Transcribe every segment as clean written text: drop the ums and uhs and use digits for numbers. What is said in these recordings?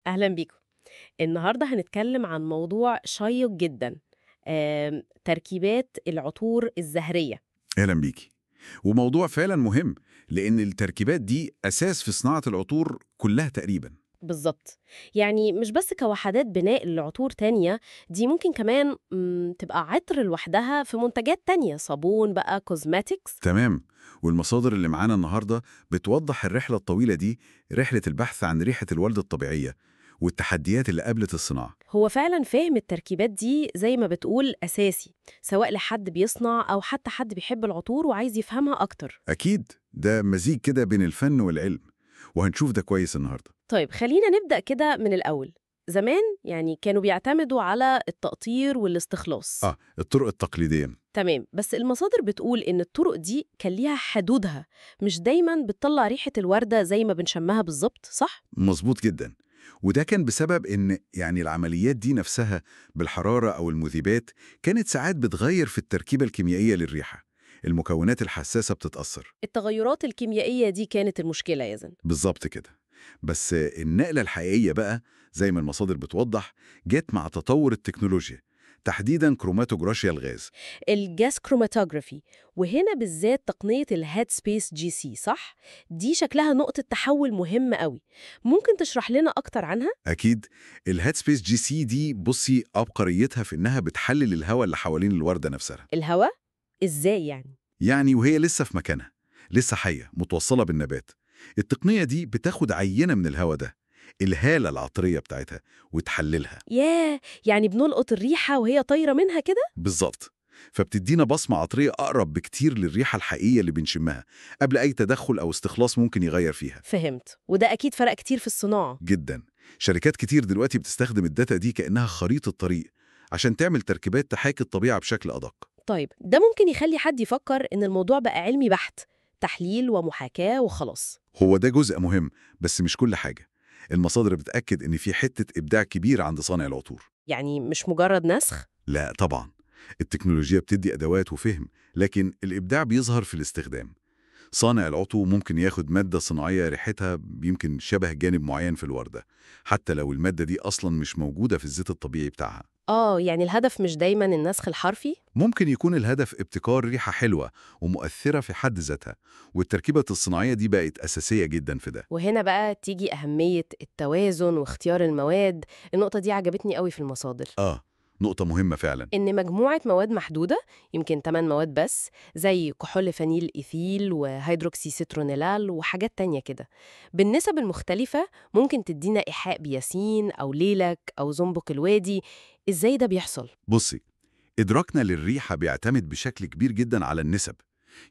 أهلا بيكم. النهاردة هنتكلم عن موضوع شيق جدا. تركيبات العطور الزهرية. أهلا بيكي. وموضوع فعلا مهم، لأن التركيبات دي أساس في صناعة العطور كلها تقريبا. بالظبط. يعني مش بس كوحدات بناء لعطور تانية، دي ممكن كمان تبقى عطر لوحدها في منتجات تانية، صابون بقى، كوزماتيكس. تمام. والمصادر اللي معانا النهاردة بتوضح الرحلة الطويلة دي، رحلة البحث عن ريحة الورد الطبيعية والتحديات اللي قابلت الصناعة. هو فعلا فهم التركيبات دي زي ما بتقول أساسي، سواء لحد بيصنع أو حتى حد بيحب العطور وعايز يفهمها أكتر. أكيد ده مزيج كده بين الفن والعلم، وهنشوف ده كويس النهاردة. طيب خلينا نبدأ كده من الأول. زمان يعني كانوا بيعتمدوا على التقطير والاستخلاص. الطرق التقليدية. تمام، بس المصادر بتقول إن الطرق دي كان ليها حدودها، مش دايما بتطلع ريحة الوردة زي ما بنشمها بالظبط، صح؟ مظبوط جدا. وده كان بسبب إن العمليات دي نفسها بالحرارة أو المذيبات كانت ساعات بتغير في التركيبة الكيميائية للريحة. المكونات الحساسة بتتأثر. التغيرات الكيميائية دي كانت المشكلة يا زن. بالظبط كده. بس النقلة الحقيقية بقى، زي ما المصادر بتوضح، جت مع تطور التكنولوجيا، تحديداً كروماتوجرافيا الغاز. الجاس كروماتوجرافي، وهنا بالذات تقنية الهيد سبيس جي سي، صح؟ دي شكلها نقطة تحول مهمة قوي. ممكن تشرح لنا أكتر عنها؟ أكيد. الهيد سبيس جي سي دي، بصي عبقريتها في إنها بتحلل الهواء اللي حوالين الوردة نفسها. الهواء؟ إزاي يعني؟ يعني وهي لسه في مكانها، لسه حية متوصلة بالنبات. التقنية دي بتاخد عينة من الهواء ده، الهالة العطرية بتاعتها، وتحللها. ياه، يعني بنلقط الريحة وهي طايرة منها كده؟ بالظبط. فبتدينا بصمة عطرية أقرب بكتير للريحة الحقيقية اللي بنشمها، قبل أي تدخل أو استخلاص ممكن يغير فيها. فهمت، وده أكيد فرق كتير في الصناعة. جدا. شركات كتير دلوقتي بتستخدم الداتا دي كأنها خريطة طريق، عشان تعمل تركيبات تحاكي الطبيعة بشكل أدق. طيب ده ممكن يخلي حد يفكر إن الموضوع بقى علمي بحت، تحليل ومحاكاة وخلاص. هو ده جزء مهم، بس مش كل حاجة. المصادر بتأكد إن في حتة إبداع كبير عند صانع العطور. يعني مش مجرد نسخ؟ لا طبعا. التكنولوجيا بتدي أدوات وفهم، لكن الإبداع بيظهر في الاستخدام. صانع العطو ممكن ياخد مادة صناعية ريحتها يمكن شبه جانب معين في الوردة، حتى لو المادة دي أصلا مش موجودة في الزيت الطبيعي بتاعها. يعني الهدف مش دايما النسخ الحرفي؟ ممكن يكون الهدف ابتكار ريحة حلوة ومؤثرة في حد ذاتها، والتركيبة الصناعية دي بقت أساسية جدا في ده. وهنا بقى تيجي أهمية التوازن واختيار المواد. النقطة دي عجبتني قوي في المصادر. نقطة مهمة فعلا. إن مجموعة مواد محدودة، يمكن 8 مواد بس، زي كحول فانيل إيثيل وهيدروكسي سترونيلال وحاجات تانية كده، بالنسب المختلفة ممكن تدينا إيحاء بياسين أو ليلك أو زنبق الوادي. إزاي ده بيحصل؟ بصي، إدراكنا للريحة بيعتمد بشكل كبير جدا على النسب.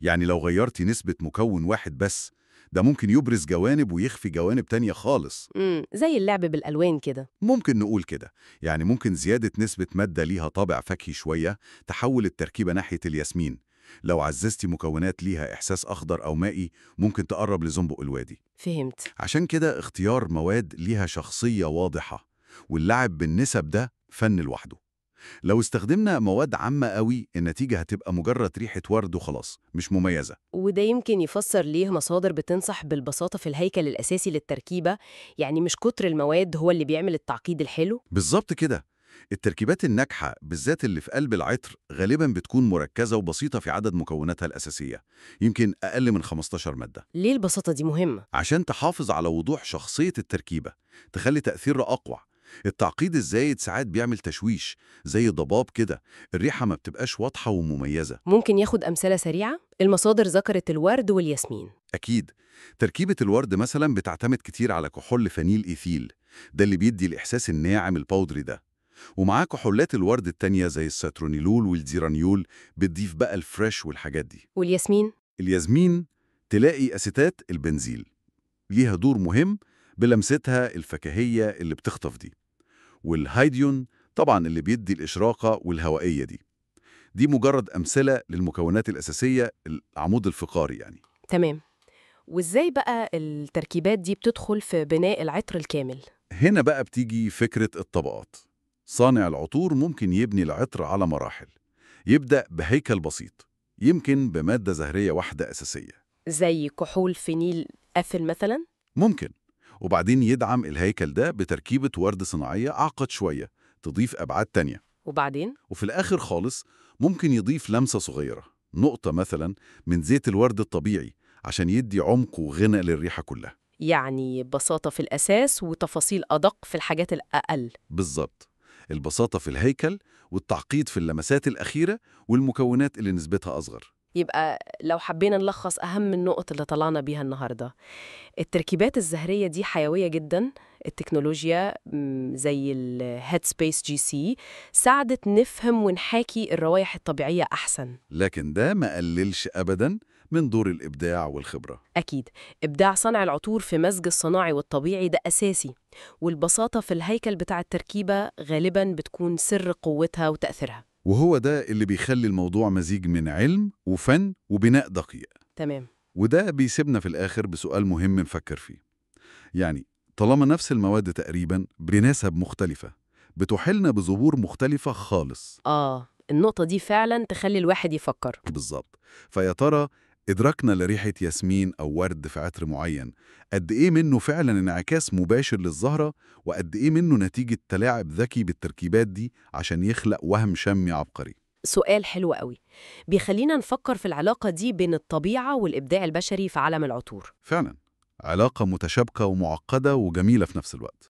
يعني لو غيرتي نسبة مكون واحد بس، ده ممكن يبرز جوانب ويخفي جوانب تانية خالص. زي اللعب بالألوان كده. ممكن نقول كده. يعني ممكن زيادة نسبة مادة ليها طابع فاكهي شوية تحول التركيبة ناحية الياسمين. لو عززتي مكونات ليها إحساس أخضر أو مائي، ممكن تقرب لزنبق الوادي. فهمت. عشان كده اختيار مواد ليها شخصية واضحة، واللعب بالنسب ده فن لوحده. لو استخدمنا مواد عامة قوي، النتيجة هتبقى مجرد ريحة ورد وخلاص، مش مميزة. وده يمكن يفسر ليه مصادر بتنصح بالبساطة في الهيكل الأساسي للتركيبة، يعني مش كتر المواد هو اللي بيعمل التعقيد الحلو. بالظبط كده. التركيبات الناجحة بالذات اللي في قلب العطر غالبا بتكون مركزة وبسيطة في عدد مكوناتها الأساسية، يمكن أقل من 15 مادة. ليه البساطة دي مهمة؟ عشان تحافظ على وضوح شخصية التركيبة، تخلي تأثيرها أقوى. التعقيد الزايد ساعات بيعمل تشويش، زي ضباب كده، الريحة ما بتبقاش واضحة ومميزة. ممكن ياخد أمثلة سريعة؟ المصادر ذكرت الورد والياسمين. أكيد. تركيبة الورد مثلا بتعتمد كتير على كحول فانيل إيثيل، ده اللي بيدي الإحساس الناعم البودري ده. ومعاه كحولات الورد التانية زي الساترونيلول والزيرانيول، بتضيف بقى الفريش والحاجات دي. والياسمين؟ الياسمين تلاقي أسيتات البنزيل، ليها دور مهم بلمستها الفكاهية اللي بتخطف دي. والهايديون طبعا اللي بيدي الإشراقة والهوائية دي. دي مجرد أمثلة للمكونات الأساسية، العمود الفقاري يعني. تمام. وإزاي بقى التركيبات دي بتدخل في بناء العطر الكامل؟ هنا بقى بتيجي فكرة الطبقات. صانع العطور ممكن يبني العطر على مراحل. يبدأ بهيكل بسيط، يمكن بمادة زهرية واحدة أساسية. زي كحول فينيل أفل مثلا؟ ممكن. وبعدين يدعم الهيكل ده بتركيبة وردة صناعية أعقد شوية تضيف أبعاد تانية. وبعدين؟ وفي الآخر خالص ممكن يضيف لمسة صغيرة، نقطة مثلا من زيت الورد الطبيعي، عشان يدي عمق وغنى للريحة كلها. يعني بساطة في الأساس وتفاصيل أدق في الحاجات الأقل. بالظبط، البساطة في الهيكل والتعقيد في اللمسات الأخيرة والمكونات اللي نسبتها أصغر. يبقى لو حبينا نلخص أهم النقط اللي طلعنا بيها النهاردة، التركيبات الزهرية دي حيوية جدا. التكنولوجيا زي الهيد سبيس جي سي ساعدت نفهم ونحاكي الروائح الطبيعية أحسن. لكن ده ما قللش أبدا من دور الإبداع والخبرة. أكيد، إبداع صنع العطور في مزج الصناعي والطبيعي ده أساسي، والبساطة في الهيكل بتاع التركيبة غالباً بتكون سر قوتها وتأثيرها. وهو ده اللي بيخلي الموضوع مزيج من علم وفن وبناء دقيق. تمام. وده بيسيبنا في الآخر بسؤال مهم نفكر فيه. يعني طالما نفس المواد تقريبا بنسب مختلفة بتحلنا بظهور مختلفة خالص. النقطة دي فعلاً تخلي الواحد يفكر. بالظبط. فيا ترى إدراكنا لريحة ياسمين أو ورد في عطر معين قد إيه منه فعلا انعكاس مباشر للزهرة، وقد إيه منه نتيجة تلاعب ذكي بالتركيبات دي عشان يخلق وهم شمي عبقري؟ سؤال حلو قوي، بيخلينا نفكر في العلاقة دي بين الطبيعة والإبداع البشري في عالم العطور. فعلا علاقة متشابكة ومعقدة وجميلة في نفس الوقت.